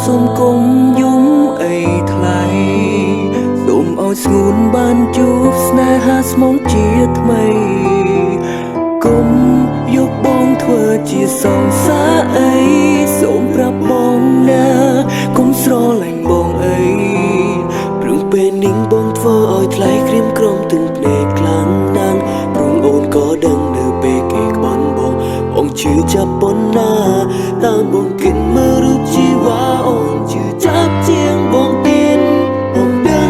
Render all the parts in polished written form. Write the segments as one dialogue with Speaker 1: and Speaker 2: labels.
Speaker 1: សូមកុំយំអីថ្លៃសូមឲ្យស្ងួនបានជួបស្នេហាស្មងជាថ្មីគុំយកបងធ្វើជាសងសាអីសូមប្រាប់បងណាគុំស្រឡាញ់បងអីព្រោះពេលនេះបងធ្វើឲ្យថ្លៃក្រៀមក្រំទាំងភ្នែកខ្លាំងណាស់ព្រមអូនក៏ដឹងនៅពេលគេក្បន់បងជឿចាប់ប៉ុណ្ណាតាមបងគិតមើលរូបជីវ៉ាអូនជឿចាប់ជាងបងទៀតបងដឹ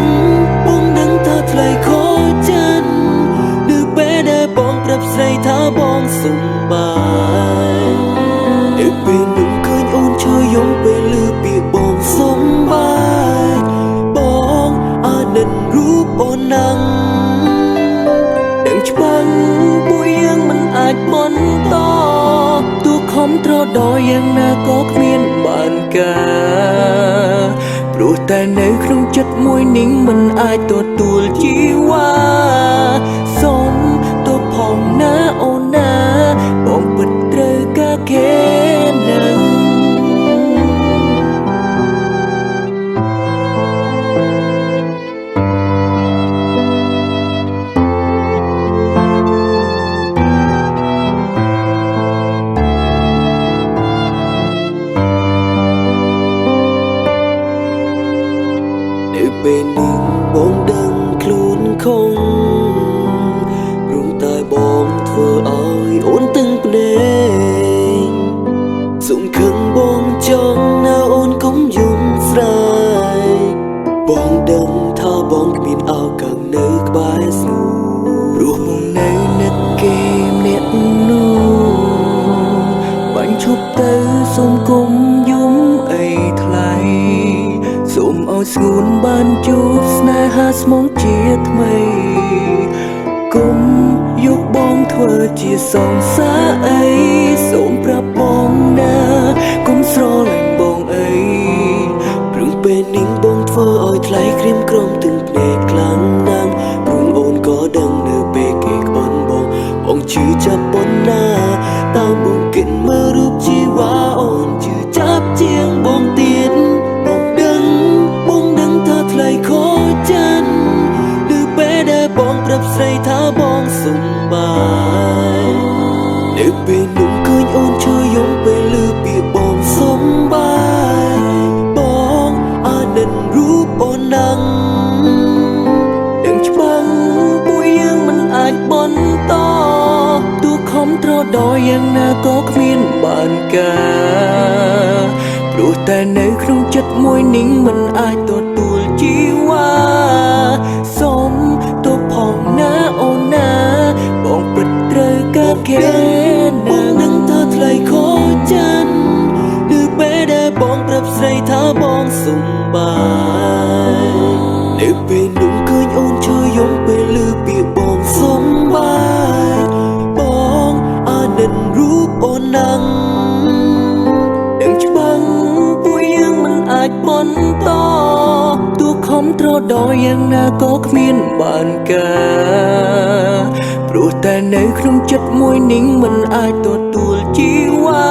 Speaker 1: ងថាថ្លៃខូចចិននៅពេលដែលបងប្រាប់ស្រីថាបងសុំបាយនៅពេលនោះឃើញអូនឈរយំពេលឮពាក្យបងសុំបាយបងអានិតរូបអូននឹងដឹងច្បាស់ពួកយើងមិនអាចបន្តខំត្រដោយ៉ាងណាក៏គ្មានបានការព្រោះតែនៅក្នុងចិត្តមួយនេះមិនអាចទទួលជីវ៉ាសូមទោសផងណាអូនណាបងពិតត្រូវការគេនឹងពេលនេះបងដឹងខ្លួនខំព្រមតែបងធ្វើឲ្យអូនទាំងភ្នែកសុំខឹងបងចង់ណាអូនកុំយំស្រែកបងដឹងថាបងគ្មានឱកាសនៅក្បែរស្នូព្រោះបងនៅនឹកគេម្នាក់នោះបាញ់ឈប់ទៅសុំកុំយំអីថ្លៃសូមឲ្យស្ងួនបានជួបស្នេហាស្មងជាថ្មីគុំយកបងធ្វើជាសងសាអីសូមប្រាប់បងណាគុំស្រឡាញ់បងអីព្រោះពេលនេះបងធ្វើឲ្យថ្លៃក្រៀមក្រំទាំងភ្នែកខ្លាំងណាស់ព្រោះអូនក៏ដឹងនៅពេលគេក្បន់បងជឿចាប់ប៉ុណ្ណាតាមបងគិតមើលរូបជីវ៉ាអូនជឿចាប់ជាងបងទៀតថ្លៃខូចចិននៅពេលដែលបងប្រាប់ស្រីថាបងសុំបាយនៅពេលនោះឃើញអូនឈរយំពេលឮពាក្យបងសុំបាយបងអានិតរូបអូននឹងដឹងច្បាស់ពួកយើងមិនអាចបន្តទោះខំត្រដោយ៉ាងណាក៏គ្មានបានការព្រោះតែនៅក្នុងចិត្តមួយនេះមិនអាចទទួលជីវ៉ាសូមទោសផងណាអូនណាបងពិតត្រូវការគេបងនឹងថាថ្លៃខូចចិននៅពេលដែលបងប្រាប់ស្រីថាបងសុំបាយនៅពេលនោះឃើញអូនឈរយំពេលឮពាក្យបងសុំបាយបងអានិតរូបអូននឹងដឹងច្បាស់ពួកយើងមិនអាចបន្តទោះខំត្រដោយ៉ាងណាក៏គ្មានបានការព្រោះតែនៅក្នុងចិត្តមួយនេះមិនអាចទទួលជីវ៉ា